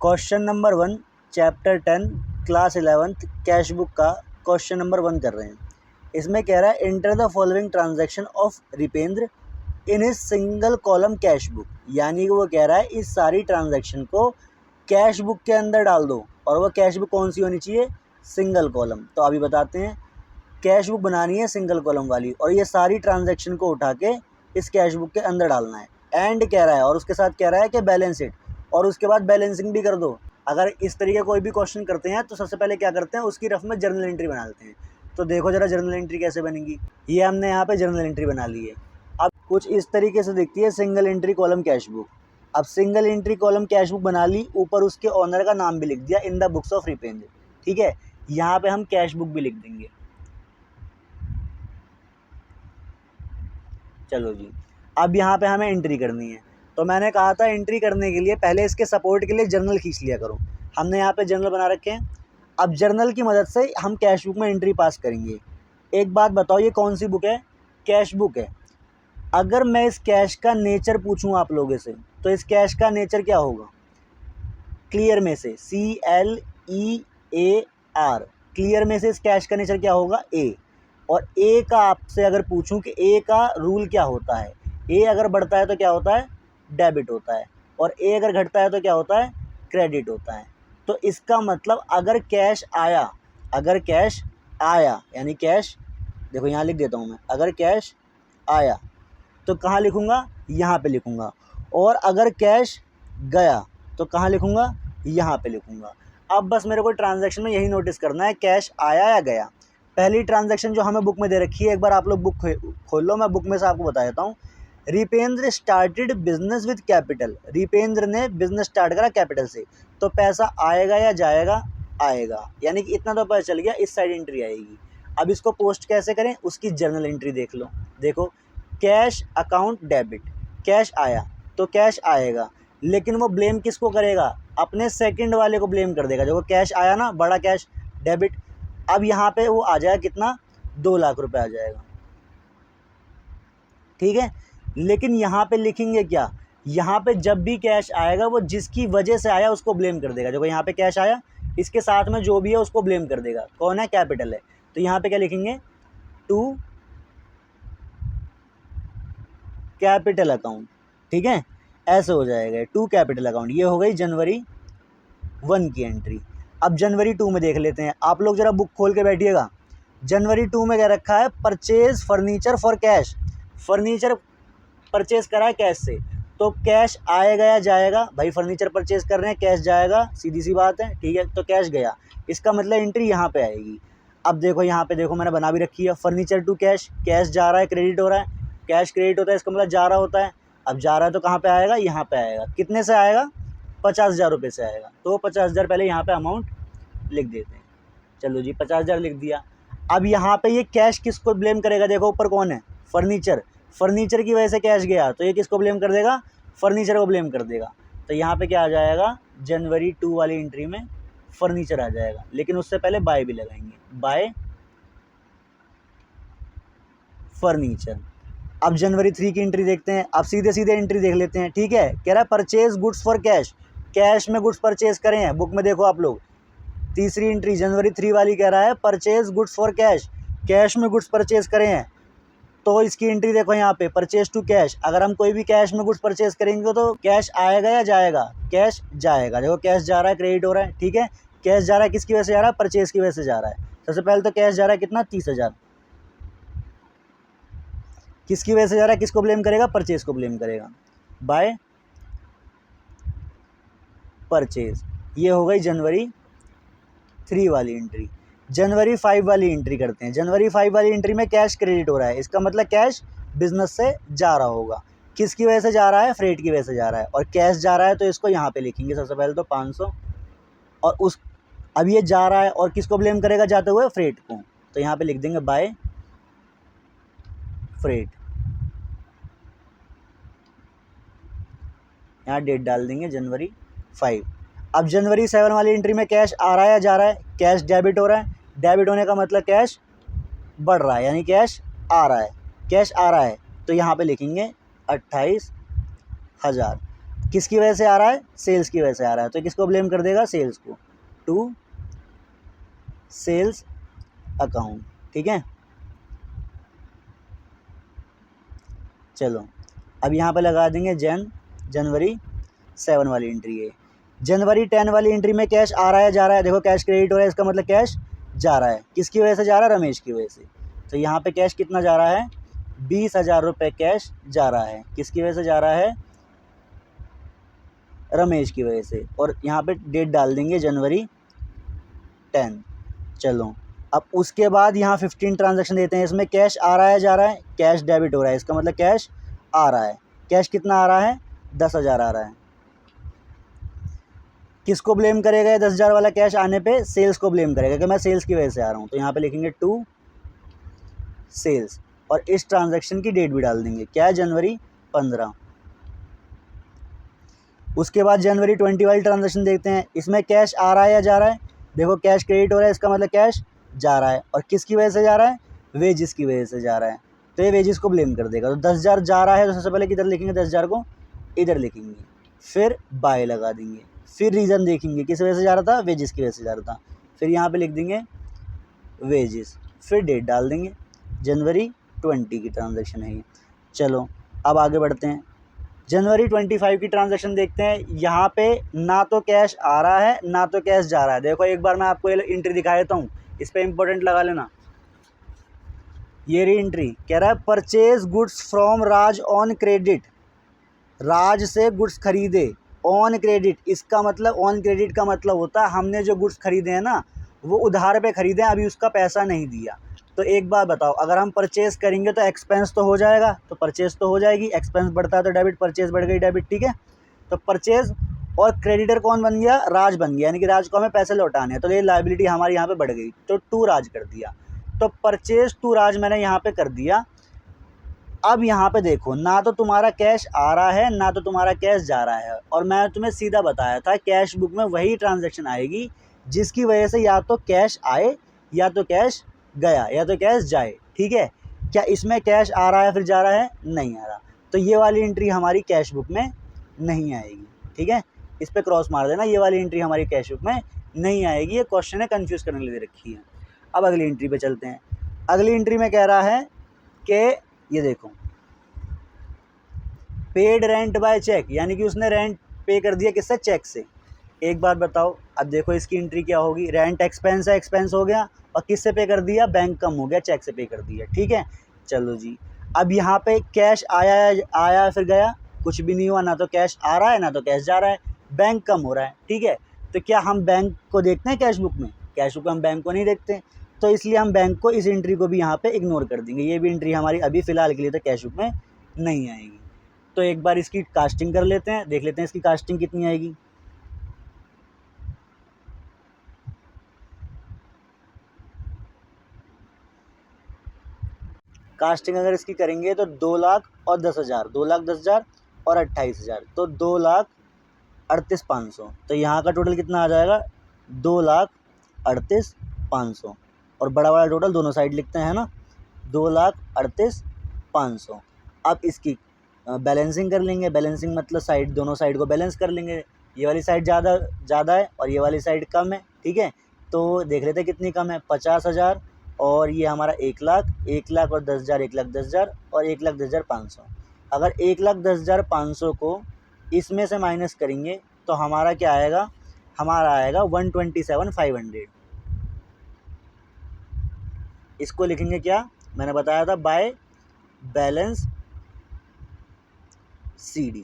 Question number 1 chapter 10 class 11th cash book का question number 1 कर रहे हैं। इसमें कह रहा है enter the following transaction of Ripendra in his single column cash book, यानी कि वो कह रहा है इस सारी ट्रांजैक्शन को कैश बुक के अंदर डाल दो, और वो कैश बुक कौन सी होनी चाहिए, सिंगल कॉलम। तो अभी बताते हैं, कैश बुक बनानी है सिंगल कॉलम वाली, और ये सारी ट्रांजैक्शन को उठा के इस कैश बुक के अंदर डालना है। एंड कह रहा है, और उसके साथ कह रहा है कि बैलेंस इट, और उसके बाद बैलेंसिंग भी कर दो। अगर इस तरीके कोई भी क्वेश्चन करते हैं तो सबसे पहले क्या करते हैं, उसकी रफ में जर्नल एंट्री बना लेते हैं। तो देखो जरा जर्नल एंट्री कैसे बनेगी। ये हमने यहाँ पे जर्नल एंट्री बना ली है। अब कुछ इस तरीके से दिखती है single entry column cash book. अब single entry column cash book बना ली, ऊपर उसके ओनर का नाम भी लिख दिया, इन द बुक्स ऑफ रिपेंद्र। ठीक है, यहाँ पे हम कैश बुक भी लिख देंगे। चलो जी, अब यहाँ पे हमें एंट्री करनी है। तो मैंने कहा था एंट्री करने के लिए पहले इसके सपोर्ट के लिए जर्नल खींच लिया करो। हमने यहाँ पे जर्नल बना रखे हैं। अब जर्नल की मदद से हम कैश बुक में एंट्री पास करेंगे। एक बात बताओ, ये कौन सी बुक है, कैश बुक है। अगर मैं इस कैश का नेचर पूछूं आप लोगों से, तो इस कैश का नेचर क्या होगा, क्लियर में से CLEAR, क्लियर में से इस कैश का नेचर क्या होगा, ए। और ए का आपसे अगर पूछूं कि ए का रूल क्या होता है, ए अगर बढ़ता है तो क्या होता है, डेबिट होता है, और ए अगर घटता है तो क्या होता है, क्रेडिट होता है। तो इसका मतलब अगर कैश आया, अगर कैश आया यानी कैश, देखो यहाँ लिख देता हूँ मैं, अगर कैश आया तो कहाँ लिखूँगा, यहाँ पे लिखूँगा। और अगर कैश गया तो कहाँ लिखूँगा, यहाँ पे लिखूँगा। अब बस मेरे को ट्रांजैक्शन में यही नोटिस करना है, कैश आया या गया। पहली ट्रांजैक्शन जो हमें बुक में दे रखी है, एक बार आप लोग बुक खोल लो, मैं बुक में से आपको बता देता हूँ। रिपेंद्र स्टार्टेड बिजनेस विद कैपिटल, रिपेंद्र ने बिजनेस स्टार्ट करा कैपिटल से, तो पैसा आएगा या जाएगा, आएगा, यानी कि इतना तो पता चल गया, इस साइड एंट्री आएगी। अब इसको पोस्ट कैसे करें, उसकी जर्नल एंट्री देख लो। देखो, कैश अकाउंट डेबिट, कैश आया तो कैश आएगा, लेकिन वो ब्लेम किसको करेगा, अपने सेकंड वाले को ब्लेम कर देगा। जो कैश आया ना, बड़ा कैश डेबिट, अब यहाँ पे वो आ जाएगा कितना, 2 लाख रुपए आ जाएगा। ठीक है, लेकिन यहाँ पे लिखेंगे क्या, यहाँ पे जब भी कैश आएगा वो जिसकी वजह से आया उसको ब्लेम कर देगा। जो यहाँ पे कैश आया, इसके साथ में जो भी है उसको ब्लेम कर देगा। कौन है, कैपिटल है। तो यहाँ पे क्या लिखेंगे, टू कैपिटल अकाउंट। ठीक है, ऐसे हो जाएगा, टू कैपिटल अकाउंट। ये हो गई जनवरी 1 की एंट्री। अब जनवरी 2 में देख लेते हैं। आप लोग जरा बुक खोल के बैठिएगा। जनवरी 2 में क्या रखा है, purchase furniture for cash, furniture purchase करा है कैश से, तो कैश आएगा या जाएगा, भाई फर्नीचर परचेज कर रहे हैं, कैश जाएगा, सीधी सी बात है। ठीक है, तो कैश गया, इसका मतलब एंट्री यहाँ पे आएगी। अब देखो यहाँ पे देखो, मैंने बना भी रखी है, फर्नीचर टू कैश, कैश जा रहा है, क्रेडिट हो रहा है, कैश क्रेडिट होता है, इसका मतलब जा रहा होता है। अब जा रहा है तो कहाँ पे आएगा, यहाँ पे आएगा। कितने से आएगा, 50,000 रुपये से आएगा। तो 50,000 पहले यहाँ पे अमाउंट लिख देते हैं। चलो जी, 50,000 लिख दिया। अब यहाँ पे ये कैश किसको ब्लेम करेगा, देखो ऊपर कौन है, फर्नीचर, फर्नीचर की वजह से कैश गया, तो ये किसको ब्लेम कर देगा, फर्नीचर को ब्लेम कर देगा। तो यहाँ पे क्या आ जाएगा, जनवरी 2 वाली एंट्री में फर्नीचर आ जाएगा, लेकिन उससे पहले बाय भी लगाएंगे, बाय फर्नीचर। अब जनवरी 3 की एंट्री देखते हैं। अब सीधे सीधे एंट्री देख लेते हैं। ठीक है, कह रहा है purchase goods for cash, cash में गुड्स परचेज करें हैं। बुक में देखो आप लोग, तीसरी एंट्री जनवरी 3 वाली कह रहा है purchase goods for cash, cash में गुड्स परचेज करें हैं। तो इसकी एंट्री देखो यहाँ पे, परचेज टू कैश। अगर हम कोई भी कैश में गुड्स परचेज करेंगे तो कैश आएगा या जाएगा, कैश जाएगा। देखो कैश जा रहा है, क्रेडिट हो रहा है। ठीक है, कैश जा रहा है, किसकी वजह से जा रहा है, परचेज की वजह से जा रहा है। सबसे पहले तो कैश जा रहा है कितना, 30,000, किसकी वजह से जा रहा है, किसको ब्लेम करेगा, परचेज को ब्लेम करेगा, बाय परचेज। ये हो गई जनवरी 3 वाली एंट्री। जनवरी 5 वाली एंट्री करते हैं। जनवरी 5 वाली एंट्री में कैश क्रेडिट हो रहा है, इसका मतलब कैश बिजनेस से जा रहा होगा। किसकी वजह से जा रहा है, फ्रेट की वजह से जा रहा है, और कैश जा रहा है तो इसको यहाँ पे लिखेंगे सबसे पहले तो 500, और उस, अब ये जा रहा है और किसको ब्लेम करेगा जाते हुए, फ्रेट को, तो यहाँ पे लिख देंगे बाय फ्रेट, यहाँ डेट डाल देंगे जनवरी 5। अब जनवरी 7 वाली एंट्री में कैश आ रहा है या जा रहा है, कैश डेबिट हो रहा है, डेबिट होने का मतलब कैश बढ़ रहा है, यानी कैश आ रहा है, कैश आ रहा है, तो यहाँ पे लिखेंगे 28,000। किसकी वजह से आ रहा है, सेल्स की वजह से आ रहा है, तो किसको ब्लेम कर देगा, सेल्स को, टू सेल्स अकाउंट। ठीक है, चलो अब यहाँ पे लगा देंगे जनवरी 7 वाली एंट्री है। जनवरी 10 वाली एंट्री में कैश आ रहा है जा रहा है, देखो कैश क्रेडिट हो रहा है, इसका मतलब कैश जा रहा है, किसकी वजह से जा रहा है, रमेश की वजह से। तो यहाँ पे कैश कितना जा रहा है, 20,000 रुपये कैश जा रहा है, किसकी वजह से जा रहा है, रमेश की वजह से। और यहाँ पे डेट डाल देंगे जनवरी 10। चलो अब उसके बाद यहाँ 15 ट्रांजैक्शन देते हैं, इसमें कैश आ रहा है जा रहा है, कैश डेबिट हो रहा है, इसका मतलब कैश आ रहा है। कैश कितना आ रहा है, 10,000 आ रहा है। किसको ब्लेम करेगा ये 10,000 वाला कैश आने पे, सेल्स को ब्लेम करेगा कि मैं सेल्स की वजह से आ रहा हूँ। तो यहाँ पे लिखेंगे टू सेल्स और इस ट्रांजैक्शन की डेट भी डाल देंगे, क्या है, जनवरी 15। उसके बाद जनवरी 20 वाली ट्रांजैक्शन देखते हैं, इसमें कैश आ रहा है या जा रहा है, देखो कैश क्रेडिट हो रहा है, इसका मतलब कैश जा रहा है। और किसकी वजह से जा रहा है, वेजिस की वजह से जा रहा है, तो ये वेजिस को ब्लेम कर देगा। तो 10,000 जा रहा है तो सबसे पहले किधर लिखेंगे, 10,000 को इधर लिखेंगे, फिर बाय लगा देंगे, फिर रीज़न देखेंगे किस वजह से जा रहा था, वेजिस की वजह से जा रहा था, फिर यहाँ पे लिख देंगे वेजिस, फिर डेट डाल देंगे, जनवरी 20 की ट्रांजैक्शन है ये। चलो अब आगे बढ़ते हैं, जनवरी 25 की ट्रांजैक्शन देखते हैं। यहाँ पे ना तो कैश आ रहा है ना तो कैश जा रहा है। देखो एक बार मैं आपको ये एंट्री दिखा देता हूँ, इस पर इंपॉर्टेंट लगा लेना। ये रही एंट्री, कह रहा है purchase goods from Raj on credit, Raj से गुड्स खरीदे ऑन क्रेडिट। इसका मतलब ऑन क्रेडिट का मतलब होता है हमने जो गुड्स खरीदे हैं ना वो उधार पे खरीदे हैं, अभी उसका पैसा नहीं दिया। तो एक बात बताओ, अगर हम परचेज करेंगे तो एक्सपेंस तो हो जाएगा, तो परचेज तो हो जाएगी, एक्सपेंस बढ़ता है तो डेबिट, परचेज बढ़ गई डेबिट। ठीक है, तो परचेज और क्रेडिटर कौन बन गया, राज बन गया, यानी कि राज को हमें पैसे लौटाने हैं, तो ये लायबिलिटी हमारी यहाँ पे बढ़ गई, तो टू राज कर दिया। तो परचेज टू राज मैंने यहाँ पे कर दिया। अब यहाँ पे देखो, ना तो तुम्हारा कैश आ रहा है ना तो तुम्हारा कैश जा रहा है, और मैं तुम्हें सीधा बताया था कैश बुक में वही ट्रांजैक्शन आएगी जिसकी वजह से या तो कैश आए या तो कैश गया या तो कैश जाए। ठीक है, क्या इसमें कैश आ रहा है फिर जा रहा है, नहीं आ रहा, तो ये वाली एंट्री हमारी कैश बुक में नहीं आएगी। ठीक है, इस पर क्रॉस मार देना, ये वाली एंट्री हमारी कैश बुक में नहीं आएगी, ये क्वेश्चन है कन्फ्यूज़ करने के लिए दे रखी है। अब अगली एंट्री पे चलते हैं। अगली एंट्री में कह रहा है कि ये देखो, पेड रेंट बाय चेक, यानी कि उसने रेंट पे कर दिया किससे, चेक से। एक बात बताओ, अब देखो इसकी एंट्री क्या होगी, रेंट एक्सपेंस है, एक्सपेंस हो गया, और किससे पे कर दिया, बैंक कम हो गया, चेक से पे कर दिया। ठीक है, चलो जी, अब यहाँ पे कैश आया फिर गया, कुछ भी नहीं हुआ, ना तो कैश आ रहा है ना तो कैश जा रहा है, बैंक कम हो रहा है। ठीक है, तो क्या हम बैंक को देखते हैं कैश बुक में, कैश बुक में हम बैंक को नहीं देखते, तो इसलिए हम बैंक को इस एंट्री को भी यहाँ पे इग्नोर कर देंगे, ये भी एंट्री हमारी अभी फ़िलहाल के लिए तो कैश बुक में नहीं आएगी। तो एक बार इसकी कास्टिंग कर लेते हैं, देख लेते हैं इसकी कास्टिंग कितनी आएगी। कास्टिंग अगर इसकी करेंगे तो 2,10,000, 2,10,000 और 28,000, तो 2,38,500। तो यहाँ का टोटल कितना आ जाएगा, 2,38,500, और बड़ा बड़ा टोटल दोनों साइड लिखते हैं ना, 2,38,500। अब इसकी बैलेंसिंग कर लेंगे, बैलेंसिंग मतलब साइड, दोनों साइड को बैलेंस कर लेंगे, ये वाली साइड ज़्यादा है और ये वाली साइड कम है। ठीक है, तो देख लेते हैं कितनी कम है, 50,000, और ये हमारा 1,00,000, 1,00,000 और 10,000, 1,10,000 और 1,10,500। अगर 1,10,500 को इसमें से माइनस करेंगे तो हमारा क्या आएगा, हमारा आएगा 127,500। इसको लिखेंगे क्या, मैंने बताया था बाय बैलेंस CD।